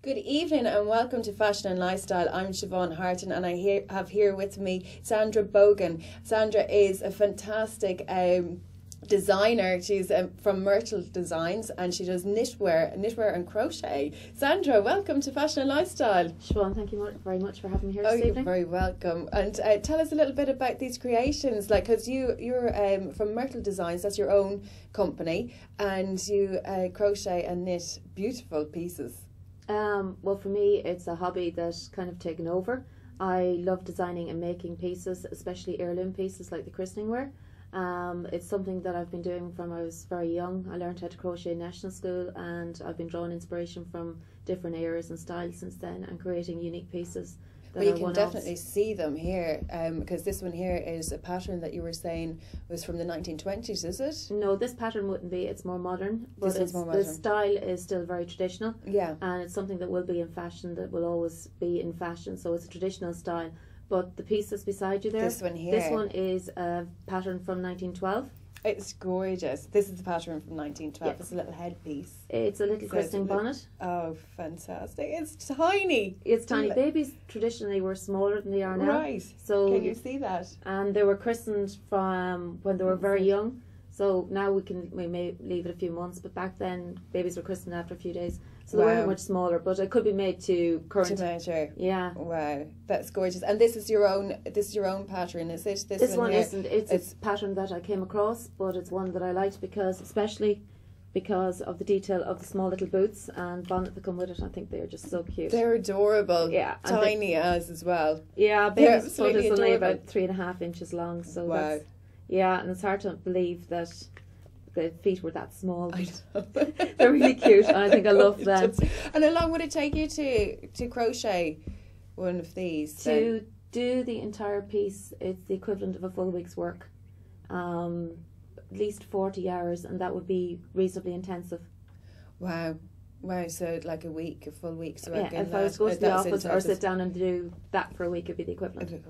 Good evening and welcome to Fashion and Lifestyle. I'm Siobhan Harton and I have here with me Sandra Bogan. Sandra is a fantastic designer. She's from Myrtle Designs and she does knitwear and crochet. Sandra, welcome to Fashion and Lifestyle. Siobhan, thank you very much for having me here this evening. You're very welcome. And tell us a little bit about these creations, like, because you're from Myrtle Designs, that's your own company, and you crochet and knit beautiful pieces. Well, for me, it's a hobby that's kind of taken over. I love designing and making pieces, especially heirloom pieces like the christening wear. It's something that I've been doing from I was very young. I learned how to crochet in national school, and I've been drawing inspiration from different eras and styles since then, and creating unique pieces. Well, you can definitely see them here, because this one here is a pattern that you were saying was from the 1920s, is it? No, this pattern wouldn't be. It's more modern. But this is more modern. The style is still very traditional. Yeah. And it's something that will be in fashion, that will always be in fashion. So it's a traditional style. But the piece that's beside you there, this one here, this one is a pattern from 1912. It's gorgeous. This is the pattern from 1912. Yes. It's a little headpiece. It's a little christening bonnet. Oh, fantastic. It's tiny. It's tiny. Babies traditionally were smaller than they are now. Right. So can you see that? And they were christened from when they were very young. So now we may leave it a few months, but back then babies were christened after a few days. So they weren't much smaller, but it could be made to current. To measure. Yeah. Wow, that's gorgeous. And this is your own. This is your own pattern, is it? This one isn't. It's a pattern that I came across, but it's one that I liked especially because of the detail of the small little boots and bonnet that come with it. I think they're just so cute. They're adorable. Yeah. Tiny as well. Yeah, baby's foot is only about 3.5 inches long. So wow. Yeah, and it's hard to believe that the feet were that small. I know. They're really cute, and I think I love them. And how long would it take you to crochet one of these? To do the entire piece, it's the equivalent of a full week's work. At least 40 hours, and that would be reasonably intensive. Wow. Wow, so like a full week's work. Yeah, if I was to go to the office or sit down and do that for a week, it'd be the equivalent.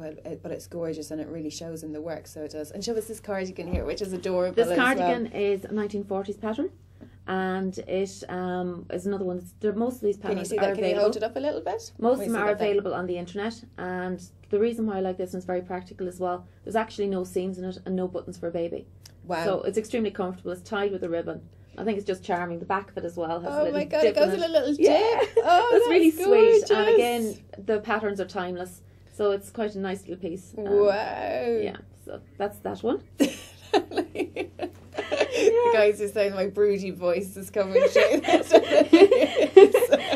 But it's gorgeous and it really shows in the work, so it does. And show us this cardigan here, which is adorable. This cardigan is a 1940s pattern, and it is another one. Most of these patterns are available. Can you hold it up a little bit? Most of them are available on the internet, and the reason why I like this one is very practical as well. There's actually no seams in it and no buttons for a baby. Wow. So it's extremely comfortable. It's tied with a ribbon. I think it's just charming. The back of it as well has a little my God, dip it goes in a little dip. Yeah. Oh, it's really gorgeous. Sweet. And again, the patterns are timeless. So it's quite a nice little piece. Wow. Yeah, so that's that one. The guys are saying my broody voice is coming through.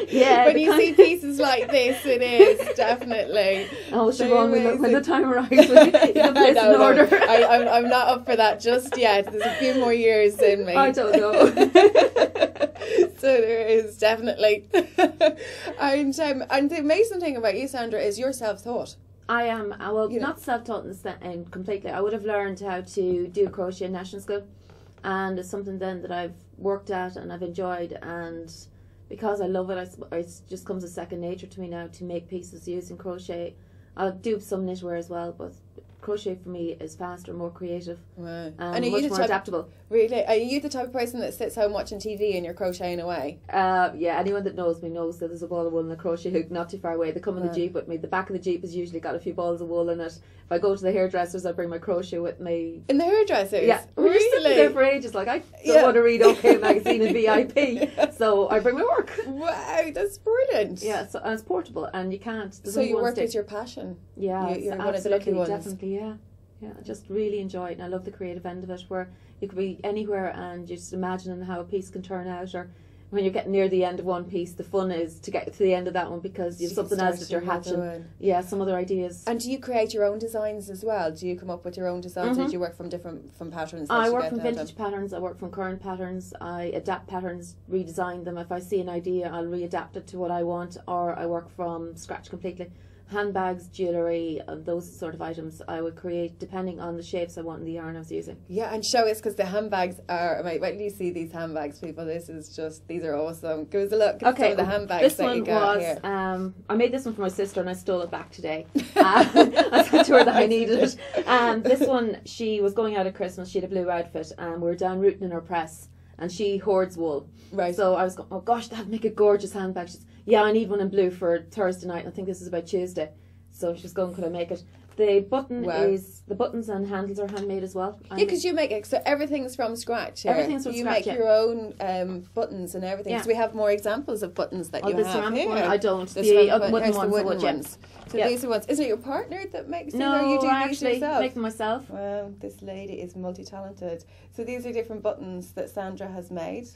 Yeah, when you see pieces like this, it is definitely. Oh, Siobhan, when the time arrives, you can place an order. I'm not up for that just yet. There's a few more years in me. I don't know. So there is definitely. And the amazing thing about you, Sandra, is you're self-taught. I am, not self-taught completely. I would have learned how to do crochet in national school, and it's something then that I've worked at and I've enjoyed, and because I love it, it just comes as second nature to me now to make pieces using crochet. I'll do some knitwear as well, but crochet for me is faster, more creative, wow. And much more adaptable. Really? Are you the type of person that sits home watching TV and you're crocheting away? Yeah, anyone that knows me knows that there's a ball of wool and a crochet hook not too far away. They come in the Jeep with me. The back of the Jeep has usually got a few balls of wool in it. If I go to the hairdressers, I bring my crochet with me. In the hairdressers? Yeah. Really? We're just sitting there for ages. Like, I don't want to read OK Magazine and VIP. So I bring my work. Wow, that's brilliant. Yeah, so, and it's portable and you can't. So you work with your passion. Yeah, you're one of the lucky ones. Definitely, yeah. Yeah, I just really enjoy it, and I love the creative end of it, where you could be anywhere and you're just imagining how a piece can turn out, or when you're getting near the end of one piece, the fun is to get to the end of that one because you have something else that you're hatching. Yeah, some other ideas. And do you create your own designs as well? Do you come up with your own designs, or do you work from patterns? I work from vintage patterns, I work from current patterns, I adapt patterns, redesign them. If I see an idea, I'll readapt it to what I want, or I work from scratch completely. Handbags, jewellery, those sort of items I would create depending on the shapes I want in the yarn I was using. Yeah, and show us, because the handbags are, wait till you see these handbags, people. These are awesome. Give us a look at some of the handbags that you got here. I made this one for my sister and I stole it back today. I said to her that I needed it. This one, she was going out at Christmas, she had a blue outfit, and we were down rooting in her press, and she hoards wool. Right. So I was going, oh gosh, that'd make a gorgeous handbag. She said, Yeah, I need one in blue for Thursday night. I think this is about Tuesday. So she's going, could I make it? The button is, the buttons and handles are handmade as well. Yeah, because you make it, so everything's from scratch here. Everything's from scratch, You make your own buttons and everything. Yeah. So we have more examples of buttons that you the have ceramic here. one, I don't. The wooden ones. ones. So these are ones. Is it your partner that makes them, No, or you do I these actually yourself? make them myself. Wow, this lady is multi-talented. So these are different buttons that Sandra has made.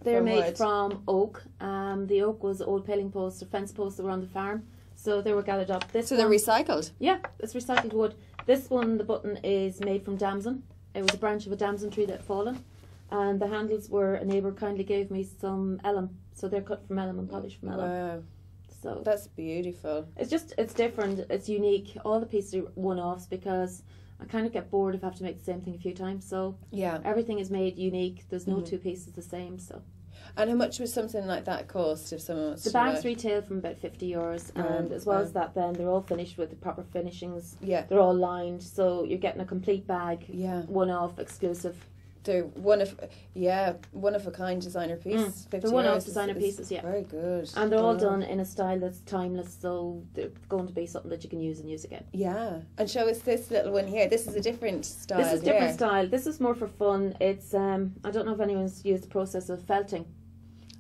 They're made wood. from oak. The oak was old paling posts or fence posts that were on the farm. So they were gathered up. So they're recycled? Yeah, it's recycled wood. This one, the button, is made from damson. It was a branch of a damson tree that had fallen. And the handles were, a neighbour kindly gave me some elm. So they're cut from elm and polished from elm. Wow. So that's beautiful. It's different. It's unique. All the pieces are one-offs because I kind of get bored if I have to make the same thing a few times. So yeah, everything is made unique. There's no two pieces the same. So. And how much was something like that cost if someone wants the bags retail from about €50, and as well as that, then they're all finished with the proper finishings. Yeah, they're all lined, so you're getting a complete bag. Yeah, one-off, exclusive. They're one of a kind designer piece. They're one-off designer pieces. Yeah, very good. And they're all done in a style that's timeless, so they're going to be something that you can use and use again. Yeah, and show us this little one here. This is a different style. This is different style. This is more for fun. It's I don't know if anyone's used the process of felting.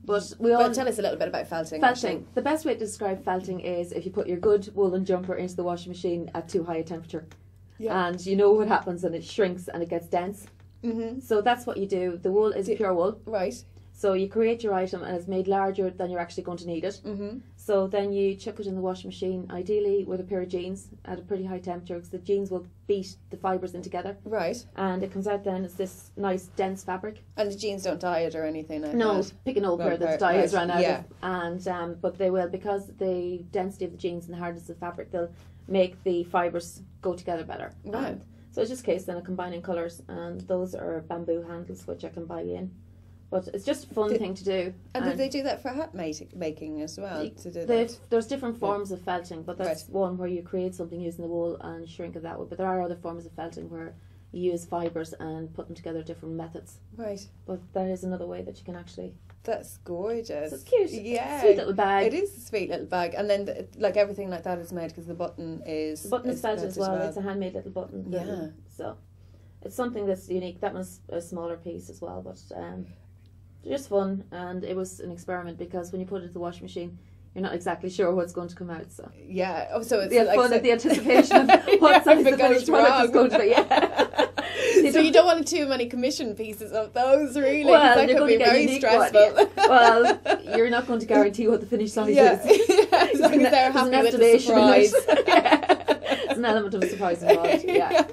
But tell us a little bit about felting. Felting. The best way to describe felting is if you put your good woolen jumper into the washing machine at too high a temperature, and you know what happens, and it shrinks and it gets dense. Mm-hmm. So that's what you do. The wool is pure wool, right? So you create your item and it's made larger than you're actually going to need it. Mm-hmm. So then you chuck it in the washing machine, ideally with a pair of jeans at a pretty high temperature, because the jeans will beat the fibres in together. Right. And it comes out then as this nice dense fabric. And the jeans don't dye it or anything like that? No, pick an old pair that the dye has run out of. And but they will, because the density of the jeans and the hardness of the fabric, they'll make the fibres go together better. Wow. So it's just a case then of combining colours, and those are bamboo handles which I can buy in. But it's just a fun thing to do. And did they do that for hat making as well? There's different forms of felting, but that's one where you create something using the wool and shrink it that way. But there are other forms of felting where you use fibres and put them together different methods. Right. But that is another way that you can actually... That's gorgeous. So it's cute. Yeah. Sweet little bag. It is a sweet little bag. And then everything like that is made because the button is... The button is felted as well. It's a handmade little button. Yeah. So it's something that's unique. That one's a smaller piece as well, but... just fun, and it was an experiment because when you put it in the washing machine, you're not exactly sure what's going to come out. So yeah, so it's fun at the anticipation of what size the finished product is going to be. Yeah. So you don't want too many commission pieces of those, really. Well, that could be very stressful. One, yeah. Well, you're not going to guarantee what the finished size is. Yeah, as long as they're happy with the surprise. There's an element of surprise involved. Yeah.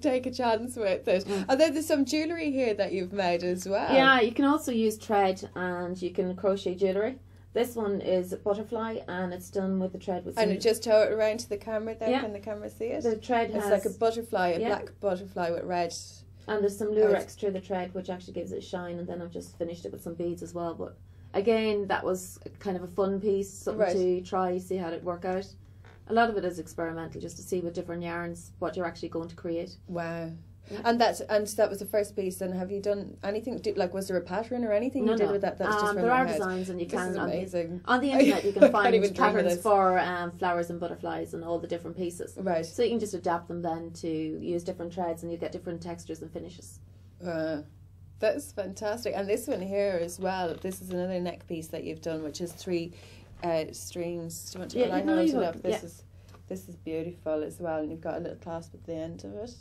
Take a chance with it. And then there's some jewellery here that you've made as well. Yeah, you can also use thread and you can crochet jewellery. This one is a butterfly and it's done with the thread. And just tow it around to the camera there. Can the camera see it? The thread it's like a butterfly, a black butterfly with red. And there's some lurex through the thread which actually gives it a shine, and then I've just finished it with some beads as well. But again, that was kind of a fun piece, something to try, see how it work out. A lot of it is experimental, just to see with different yarns what you're actually going to create. Wow. Yeah. And that was the first piece. And have you done anything? Was there a pattern or anything you did with that? That's just from there are head. Designs, and you this can is amazing. On the internet you can find patterns for flowers and butterflies and all the different pieces. Right. So you can just adapt them then to use different threads, and you get different textures and finishes. That's fantastic. And this one here as well. This is another neck piece that you've done, which is 3 streams. Do you want to hold it up? This is beautiful as well, and you've got a little clasp at the end of it.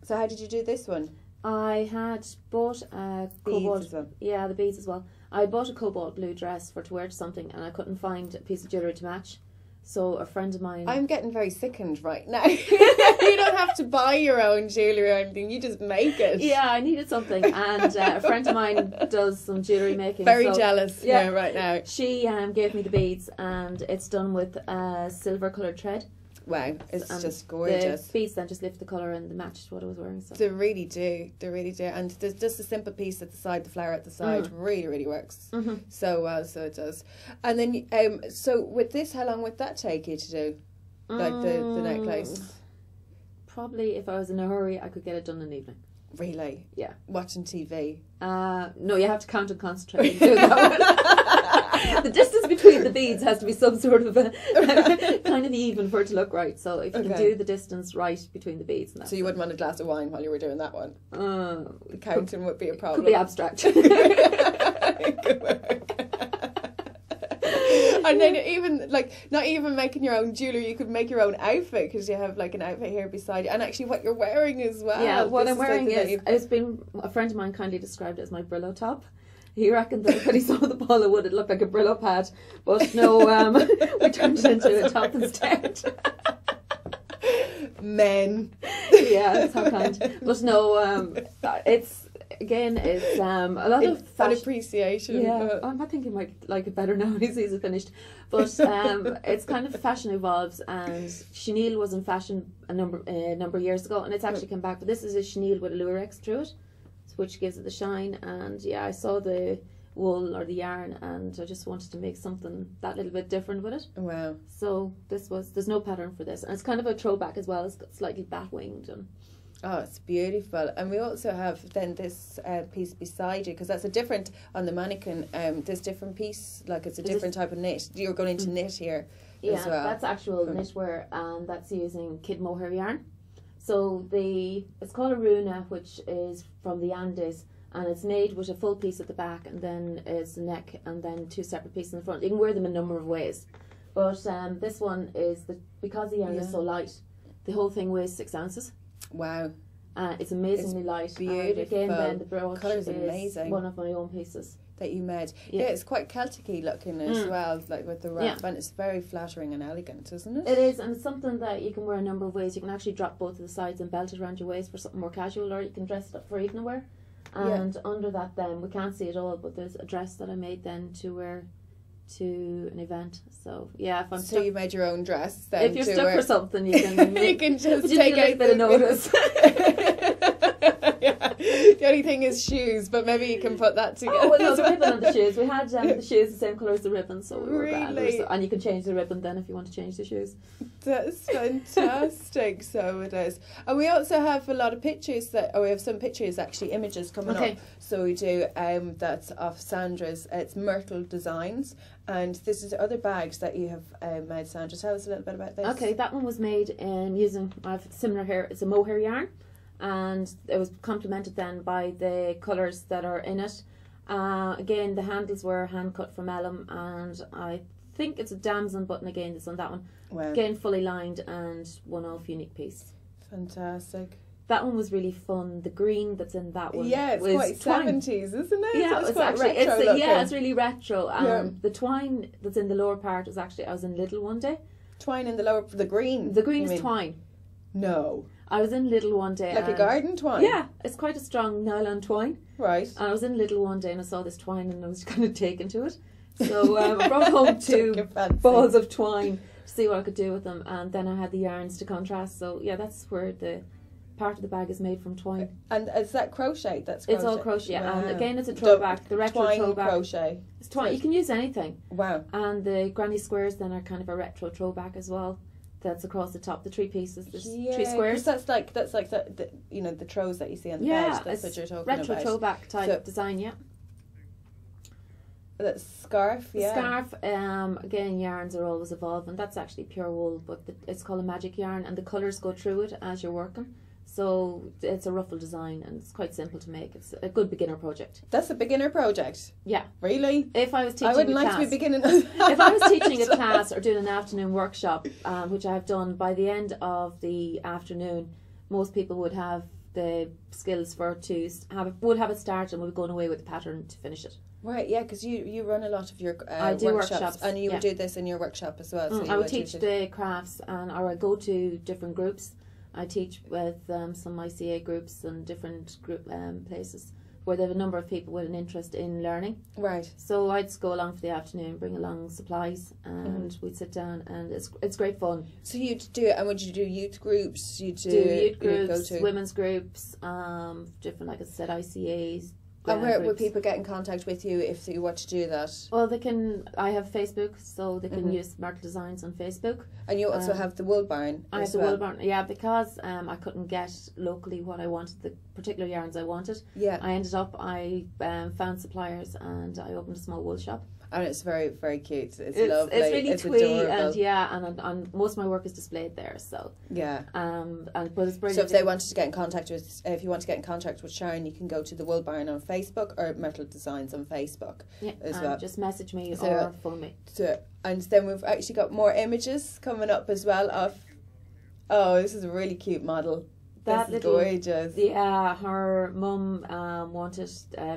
So how did you do this one? I had bought a cobalt... Beads as well. Yeah, the beads as well. I bought a cobalt blue dress to wear to something, and I couldn't find a piece of jewellery to match. So a friend of mine... I'm getting very sickened right now. You don't have to buy your own jewellery or anything. You just make it. Yeah, I needed something. And a friend of mine does some jewellery making. Very jealous right now. She gave me the beads, and it's done with silver coloured thread. Wow, it's just gorgeous. The beads then just lift the colour and matched what I was wearing. So. They really do. And there's just a simple piece at the side, the flower at the side, really, really works so well. So it does. And then, so with this, how long would that take you to do? Like the necklace? Probably if I was in a hurry, I could get it done in an evening. Really? Yeah. Watching TV? No, you have to count and concentrate and do that one. The distance between the beads has to be some sort of a kind of even for it to look right. So if you can do the distance right between the beads. And so you wouldn't want a glass of wine while you were doing that one? Counting would be a problem. Could be abstract. Good work. And then even, like, not even making your own jewellery, you could make your own outfit, because you have, like, an outfit here beside you. And actually what you're wearing as well. Yeah, what I'm wearing is, it's been, a friend of mine kindly described it as my Brillo top. He reckoned that when he saw the ball of wood, it looked like a Brillo pad. But no, we turned it into a top instead. Men. Yeah, that's how kind. But no, it's... Again, it's a lot of fashion appreciation. Yeah, I think he might like it better now when he sees it finished. But it's kind of fashion evolves, and chenille was in fashion a number of years ago, and it's actually come back. But this is a chenille with a lurex through it, which gives it the shine. And yeah, I saw the wool or the yarn, and I just wanted to make something that little bit different with it. Wow! So there's no pattern for this, and it's kind of a throwback as well. It's got slightly bat winged and. Oh, it's beautiful. And we also have then this piece beside you, because that's a different, on the mannequin, this different piece, like it's a different type of knit. You're going into knit here as well. Yeah, that's actual knitwear, and that's using kid mohair yarn. So it's called a runa, which is from the Andes, and it's made with a full piece at the back, and then it's the neck, and then 2 separate pieces in the front. You can wear them a number of ways. But this one is, because the yarn is so light, the whole thing weighs 6 ounces. Wow. It's amazingly light. Beautiful. And again, then the brooch colours is amazing. One of my own pieces that you made. Yeah, it's quite Celtic-y looking as well, like with the wrap, and it's very flattering and elegant, isn't it? It is, and it's something that you can wear a number of ways. You can actually drop both of the sides and belt it around your waist for something more casual, or you can dress it up for evening wear. And under that, then we can't see it all, but there's a dress that I made then to wear to an event. So yeah, if I'm so you made your own dress then. If you're stuck for something, you can you can just take a bit of notice. Yeah. The only thing is shoes, but maybe you can put that together. Oh well, no, the ribbon on the shoes. We had the shoes the same colour as the ribbon, so we were grand. And you can change the ribbon then if you want to change the shoes. That's fantastic. So it is. And we also have a lot of pictures we have some pictures, actually, images coming up. So we do that's of Sandra's. It's Myrtle Designs, and this is other bags that you have made, Sandra. Tell us a little bit about this. Okay, that one was made using, I have similar here, it's a mohair yarn, and it was complemented then by the colours that are in it. Again, the handles were hand cut from Elm, and I think it's a damson button again that's on that one. Wow. Again, fully lined and one-off unique piece. Fantastic. That one was really fun. The green that's in that one, yeah, it's quite twine. 70s, isn't it? Yeah, it's quite retro. It's really retro. The twine that's in the lower part was actually, I was in Lidl one day. Twine in the lower, the green. The green is twine. No. I was in Lidl one day. Like a garden twine? Yeah, it's quite a strong nylon twine. Right. And I was in Lidl one day and I saw this twine and I was kind of taken to it. So I brought home 2 balls of twine to see what I could do with them, and then I had the yarns to contrast. So yeah, that's where the part of the bag is made from twine. And is that crochet? That's crochet? It's all crochet. Wow. And again, it's a throwback. The retro twine throwback. Crochet. It's twine. You can use anything. Wow. And the granny squares then are kind of a retro throwback as well. That's across the top. The 3 pieces. There's 3 squares. That's like the you know, the throws that you see on the bed. That's what you're talking about. Retro throwback type design. Yeah. That's scarf. Yeah. Scarf. Again, yarns are always evolving. That's actually pure wool, but it's called a magic yarn, and the colours go through it as you're working. So it's a ruffle design, and it's quite simple to make. It's a good beginner project. That's a beginner project? Yeah. Really? If I was teaching I wouldn't like to be beginning. If I was teaching a class or doing an afternoon workshop, which I have done, by the end of the afternoon, most people would have the skills would have it started and would be going away with the pattern to finish it. Right, yeah, because you run a lot of your I do workshops, and you would do this in your workshop as well. So I would teach the crafts, or I go to different groups. I teach with some ICA groups and different group places where they have a number of people with an interest in learning. Right. So I'd just go along for the afternoon, bring along supplies, and we'd sit down, and it's great fun. So you'd do it, and would you do youth groups? You'd do youth groups, women's groups, different, like I said, ICAs, And where would people get in contact with you if you want to do that? Well, they can. I have Facebook, so they can use Myrtle Designs on Facebook. And you also have the wool barn. I have the wool barn, yeah, because I couldn't get locally what I wanted, the particular yarns I wanted. Yeah. I found suppliers and I opened a small wool shop. And it's very, very cute. It's lovely. It's really twee, adorable. and most of my work is displayed there. So yeah. But it's brilliant. So if they wanted to get in contact with, if you want to get in contact with Sharon, you can go to the Wool Barn on Facebook or Myrtle Designs on Facebook. Yeah, as well. Just message me or phone me. And then we've actually got more images coming up as well of. Oh, this is a really cute model. This is gorgeous. Yeah, her mum wanted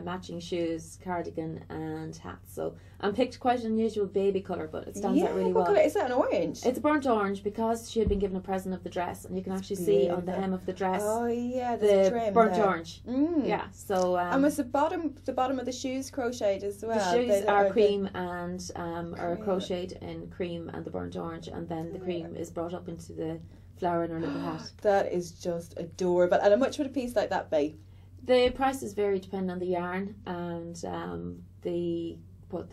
matching shoes, cardigan, and hats. So I picked quite an unusual baby colour, but it stands out really well. What colour is that? An orange? It's a burnt orange because she had been given a present of the dress, and you can actually see on the hem of the dress. Oh yeah, the trim burnt there. orange. Yeah. So and was the bottom of the shoes crocheted as well? The shoes are cream and are crocheted in cream and the burnt orange, and then the cream is brought up into the flower in her little hat. That is just adorable. And how much would a piece like that be? The prices vary depending on the yarn and but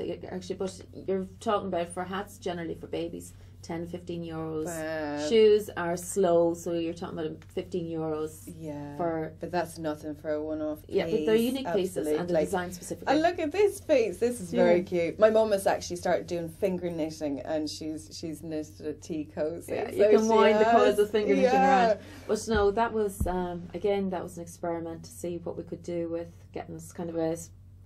you're talking about for hats generally for babies €10-15. Wow. Shoes are slow, so you're talking about €15. Yeah, but that's nothing for a one-off piece. Yeah, but they're unique pieces and they're designed specifically. And look at this piece. This is very cute. My mum has actually started doing finger knitting, and she's knitted a tea cozy. Yeah, you can wind the coils of finger knitting around. But no, that was again that was an experiment to see what we could do with getting this kind of a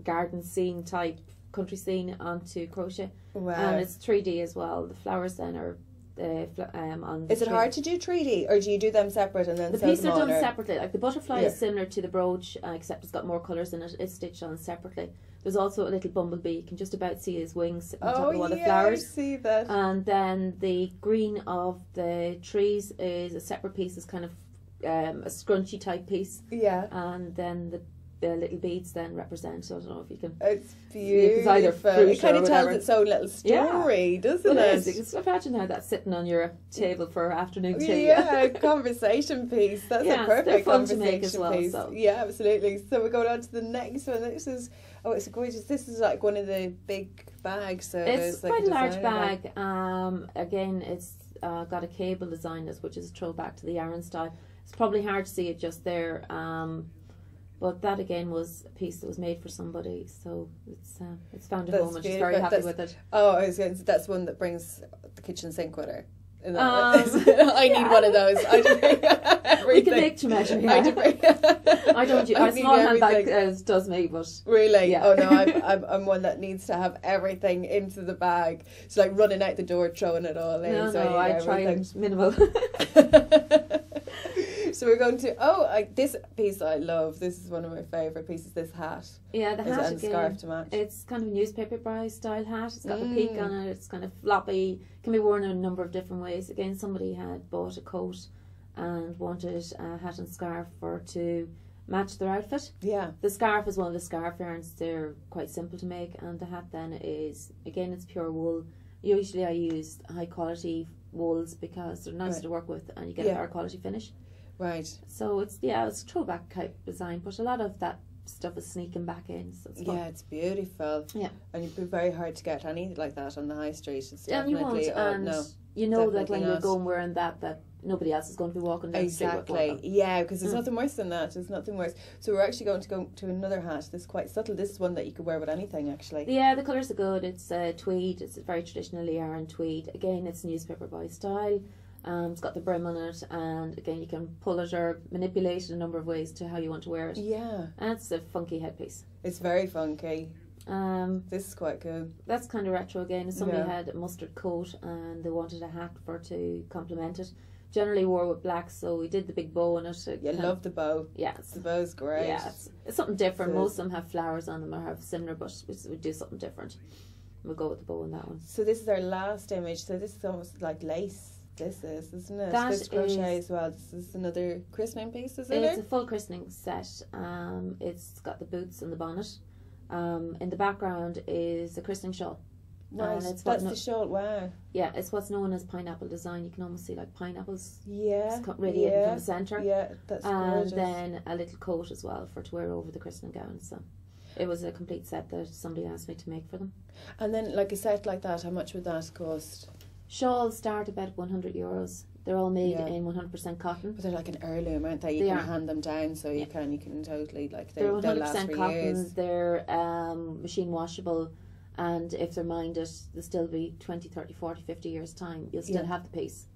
garden scene type country scene onto crochet. Wow. And it's 3D as well. The flowers then are on the Is it hard to do 3D, or do you do them separate and then the sew pieces them are on, done or? separately? Like the butterfly is similar to the brooch, except it's got more colours in it. It's stitched on separately. There's also a little bumblebee. You can just about see his wings on top of all the flowers. I see that. And then the green of the trees is a separate piece. It's kind of a scrunchy type piece. Yeah. And then the little beads then represent. So I don't know if you can. It's beautiful. It's either fruit it kind or of tells its own little story, doesn't it? You can imagine how that's sitting on your table for afternoon tea. Yeah, conversation piece. That's a perfect they're fun conversation to make as well, piece. so. Yeah, absolutely. So we're going on to the next one. This is it's gorgeous. This is like one of the big bags. So it's like quite a large bag. Again, it's got a cable design, which is a throwback to the yarn style. It's probably hard to see it just there. But that again was a piece that was made for somebody, so it's found a home, and she's very happy with it. Oh, I was going to say, that's one that brings the kitchen sink with her. I need one of those. I do everything. We can make to measure. Yeah. I don't. A small handbag does me, but really, yeah. Oh no, I'm one that needs to have everything into the bag. It's like running out the door, throwing it all in. No, I try and minimal. So we're going to this piece I love. This is one of my favourite pieces. This hat. Yeah, the hat and scarf to match. It's kind of a newspaper bride style hat. It's got the peak on it. It's kind of floppy. Can be worn in a number of different ways. Again, somebody had bought a coat and wanted a hat and scarf to match their outfit. Yeah. The scarf is one of the scarf yarns. They're quite simple to make, and the hat then is again it's pure wool. Usually I use high quality wools because they're nicer to work with, and you get a higher quality finish. Right. So it's a throwback type design, but a lot of that stuff is sneaking back in. So it's fun. It's beautiful. Yeah. And it'd be very hard to get any like that on the high street. It's and you won't. And you know that when you're going wearing that nobody else is going to be walking down the street with one. Yeah, because there's nothing worse than that. There's nothing worse. So we're actually going to go to another hat. This is quite subtle. This is one that you could wear with anything, actually. Yeah, the colours are good. It's tweed. It's a very traditional yarn tweed. Again, it's newspaper by style. It's got the brim on it, and again you can pull it or manipulate it a number of ways to how you want to wear it. Yeah. And it's a funky headpiece. It's very funky. This is quite good. That's kind of retro again. If somebody had a mustard coat and they wanted a hat to complement it, generally wore with black, so we did the big bow on it. Love the bow. Yeah, the bow's great. Yeah, it's something different. Most of them have flowers on them or have similar, but we do something different. We'll go with the bow on that one. So this is our last image. So this is almost like lace. This is, isn't it? That this crochet as well. This is another christening piece, is it? It's a full christening set. It's got the boots and the bonnet. In the background is a christening shawl. Right, that's the shawl. Wow. Yeah, it's what's known as pineapple design. You can almost see like pineapples. Yeah. Radiating from the centre. Yeah, that's gorgeous. And then a little coat as well to wear over the christening gown. So. It was a complete set that somebody asked me to make for them. And then, like a set like that, how much would that cost? Shawls start about €100. They're all made in 100% cotton. But they're like an heirloom, aren't they? You can hand them down, so you can totally, like, they're 100% cotton. Years. They're machine washable, and if they're minded, they'll still be 20, 30, 40, 50 years time. You'll still have the piece.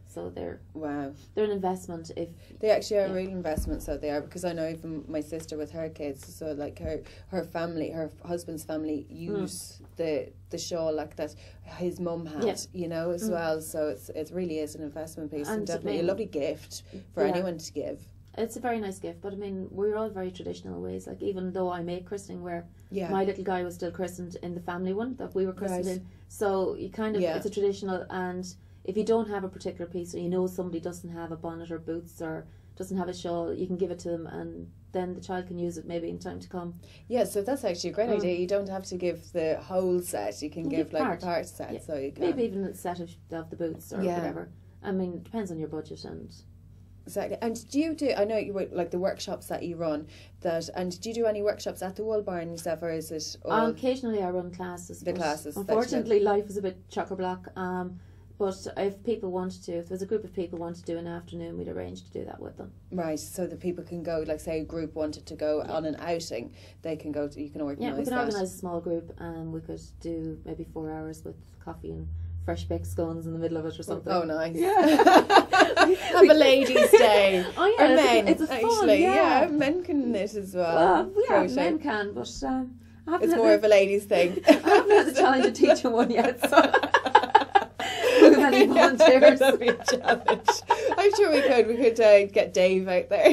So they're an investment. If they actually are a real investment, so they are, because I know even my sister with her kids, so like her family, her husband's family use the shawl like that his mum had, you know, as well. So it really is an investment piece, and definitely a lovely gift for anyone to give. It's a very nice gift, but I mean, we're all very traditional ways. Like, even though I made christening where my little guy was still christened in the family one that we were christened in, so you kind of it's a traditional. And if you don't have a particular piece, or you know somebody doesn't have a bonnet or boots or doesn't have a shawl, you can give it to them, and then the child can use it maybe in time to come. Yeah, so that's actually a great idea. You don't have to give the whole set. You can give like a part set. So you can maybe even a set of the boots or whatever. I mean, it depends on your budget and. Exactly. And do you do? I know you like the workshops that you run. And do you do any workshops at the Wool Barn yourself, or is it all? Occasionally, I run classes. The classes. Unfortunately, life is a bit chock-a-block. But if people wanted to, if there was a group of people who wanted to do an afternoon, we'd arrange to do that with them. Right, so that people can go, like say a group wanted to go on an outing, they can go, you can organise that. Yeah, we can organise a small group, and we could do maybe 4 hours with coffee and fresh baked scones in the middle of it or something. Oh, nice. Yeah. Have a ladies' day. Oh, yeah. Or men, it's a fun, actually. Yeah, men can knit as well. Well, yeah, men can, but it's more of a ladies' thing. I haven't had the challenge of teaching one yet, so... Any volunteers? That'd be a challenge. I'm sure we could get Dave out there. I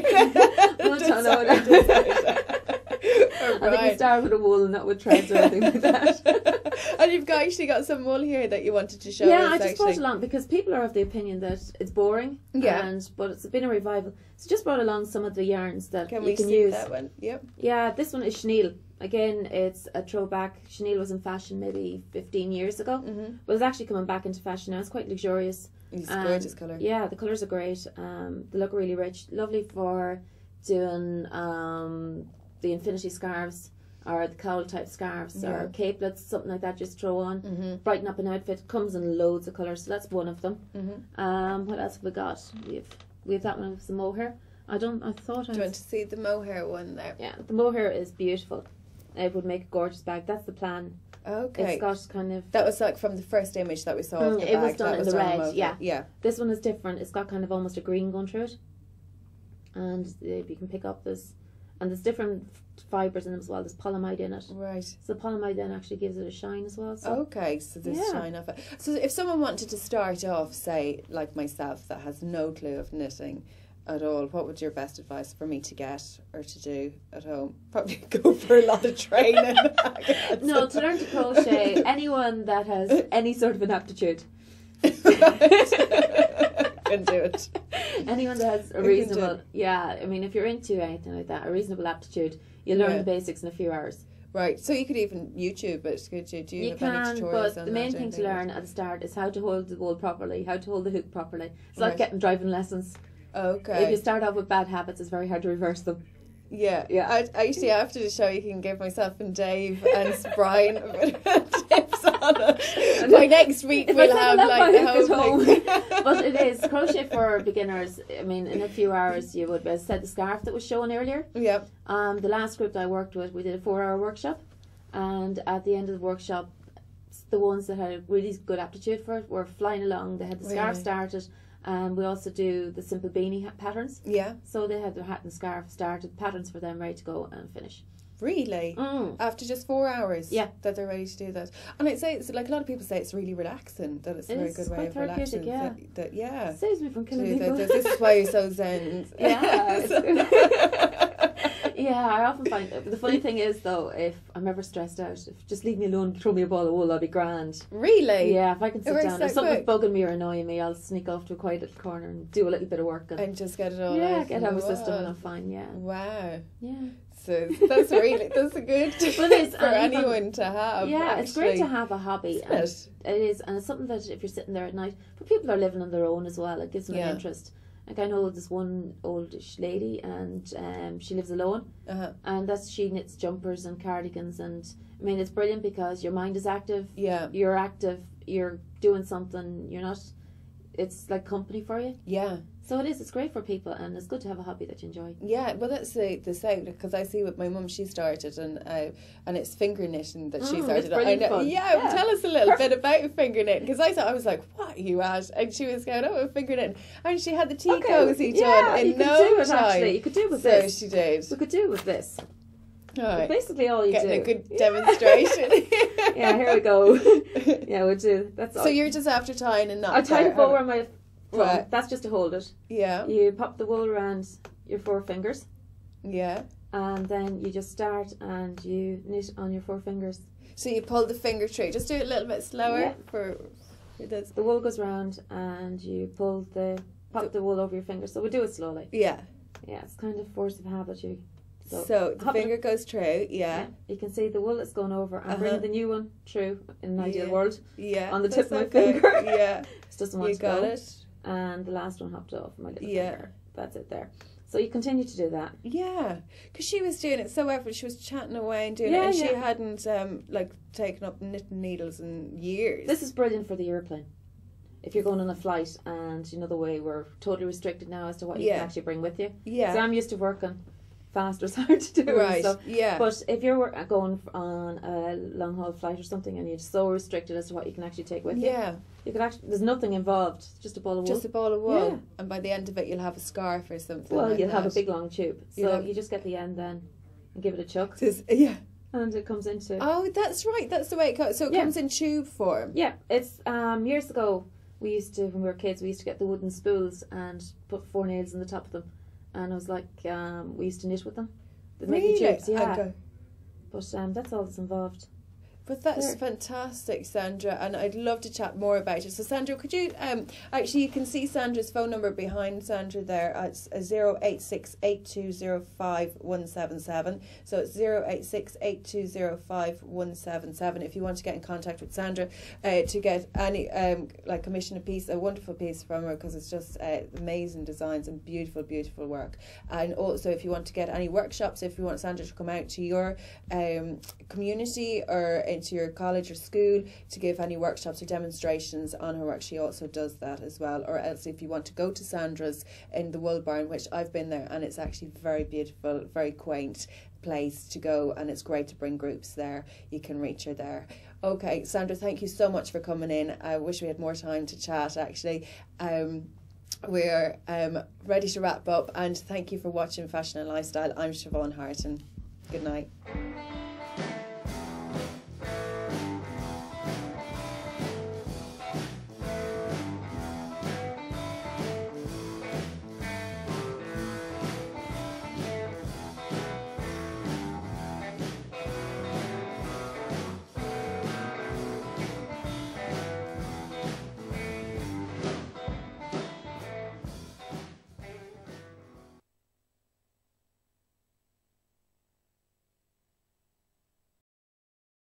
think we start with a wool and not with threads or anything like that. And you've actually got some wool here that you wanted to show us. Yeah, I just brought along because people are of the opinion that it's boring. Yeah. But it's been a revival. So just brought along some of the yarns that you can use. Can we see that one? Yep. Yeah, this one is chenille. Again, it's a throwback. Chenille was in fashion maybe 15 years ago. Mm-hmm. But it's actually coming back into fashion now. It's quite luxurious. It's a gorgeous colour. Yeah, the colours are great. They look really rich. Lovely for doing the infinity scarves or the cowl type scarves or capelets, something like that. Just throw on. Mm-hmm. Brighten up an outfit. Comes in loads of colours. So that's one of them. Mm-hmm. What else have we got? We have that one with some mohair. Do you want to see the mohair one there? Yeah, the mohair is beautiful. It would make a gorgeous bag. That's the plan. Okay. It's got kind of... That was like from the first image that we saw of the bag. It was done in the red, yeah. This one is different. It's got kind of almost a green going through it. And you can pick up this... And there's different fibres in them as well. There's polyamide in it. Right. So the polyamide then actually gives it a shine as well. So. Okay, so there's shine off it. So if someone wanted to start off, say, like myself, that has no clue of knitting at all, what would your best advice for me to get or to do at home? Probably go for a lot of training. No, to learn to crochet, anyone that has any sort of an aptitude can do it. Anyone that has a reasonable, I mean, if you're into anything like that, a reasonable aptitude, you learn the basics in a few hours. Right, so you could even YouTube it, could you? Do you have any tutorials but on the main that thing to learn at the start is how to hold the wool properly, how to hold the hook properly. It's like getting driving lessons. Okay. If you start off with bad habits, it's very hard to reverse them. Yeah. I actually, after the show, you can give myself and Dave and Brian a bit of tips on it. By next week, we'll have like the whole thing. But it is crochet for beginners. I mean, in a few hours, you would, as I said, the scarf that was shown earlier. Yeah. The last group that I worked with, we did a 4-hour workshop. And at the end of the workshop, the ones that had a really good aptitude for it were flying along. They had the scarf started. And we also do the simple beanie patterns. Yeah. So they had their hat and scarf started, patterns for them ready to go and finish. Really? After just 4 hours? Yeah. That they're ready to do that. And I'd say, it's like a lot of people say it's really relaxing, that it's a very good way of relaxing. Yeah. Saves me from killing people. This is why you're so zen. Yeah. Yeah, I often find the funny thing is though, if I'm ever stressed out, if just leave me alone, throw me a ball of wool, I'll be grand. Really? Yeah, if I can sit down, if something's bugging me or annoying me, I'll sneak off to a quiet little corner and do a little bit of work and just get it all out. Yeah, get out of the system and I'm fine. Yeah. Wow. Yeah. So that's a good tip for anyone to have. Yeah, actually. It's great to have a hobby. Isn't it? It is, and it's something that if you're sitting there at night, but people are living on their own as well. It gives them an interest. Like I know this one oldish lady, and she lives alone, and she knits jumpers and cardigans, and I mean it's brilliant because your mind is active. Yeah. You're active. You're doing something. You're not. It's like company for you. Yeah. So it is. It's great for people, and it's good to have a hobby that you enjoy. Yeah, well, that's the same, because I see with my mum, she started, and it's finger knitting that she started. It's brilliant fun. Yeah, tell us a little bit about finger knitting, because I was like, what are you at? And she was going, oh, finger knitting, and she had the tea cozy done in no time. Actually, you could do it with this. So she did. We could do it with this. All right. Basically, all you Getting do. a good demonstration. Yeah, here we go. Yeah, we'll do. That's all. So you're just after tying a knot. I tie the bow around my thumb. Right. That's just to hold it. Yeah. You pop the wool around your 4 fingers. Yeah. And then you just start and you knit on your 4 fingers. So you pull the finger through. Just do it a little bit slower for this. The wool goes round and you pop the wool over your fingers. So we do it slowly. Yeah. Yeah, it's kind of force of habit. So the finger goes through, yeah. You can see the wool that's going over and bring the new one through in an ideal world. Yeah. On the tip of my finger. Yeah. It doesn't want you to go. got it. And the last one hopped off my little finger. That's it there. So you continue to do that. Yeah. Because she was doing it so effortless. She was chatting away and doing it. And she hadn't taken up knitting needles in years. This is brilliant for the airplane. If you're going on a flight, and you know the way we're totally restricted now as to what you can actually bring with you. Yeah. So I'm used to working fast, it's hard to do. Right. And stuff. Yeah. But if you're going on a long haul flight or something, and you're so restricted as to what you can actually take with you. Yeah. You could actually. There's nothing involved. It's just a ball of wool. Just a ball of wool. Yeah. And by the end of it, you'll have a scarf or something. Well, like you'll have that. a big long tube. So you just get the end then, and give it a chuck. Yeah. And it comes into. Oh, that's right. That's the way it goes. So it comes in tube form. Yeah. It's years ago. We used to, when we were kids, we used to get the wooden spools and put 4 nails in the top of them, and I was like, we used to knit with them. They'd make the tubes, yeah. Okay. But that's all that's involved. But that's fantastic, Sandra, and I'd love to chat more about it. So, Sandra, could you actually, you can see Sandra's phone number behind Sandra there. It's 086-8205-177. So it's 086-8205-177 if you want to get in contact with Sandra to get any commission a piece, a wonderful piece from her, because it's just amazing designs and beautiful, beautiful work. And also, if you want to get any workshops, if you want Sandra to come out to your community or into your college or school to give any workshops or demonstrations on her work, she also does that as well. Or else if you want to go to Sandra's in the Wool Barn, which I've been there, and it's actually very beautiful, very quaint place to go, and it's great to bring groups there. You can reach her there. Okay, Sandra, thank you so much for coming in. I wish we had more time to chat actually. We're ready to wrap up, and thank you for watching Fashion and Lifestyle. I'm Siobhan Harton. Good night.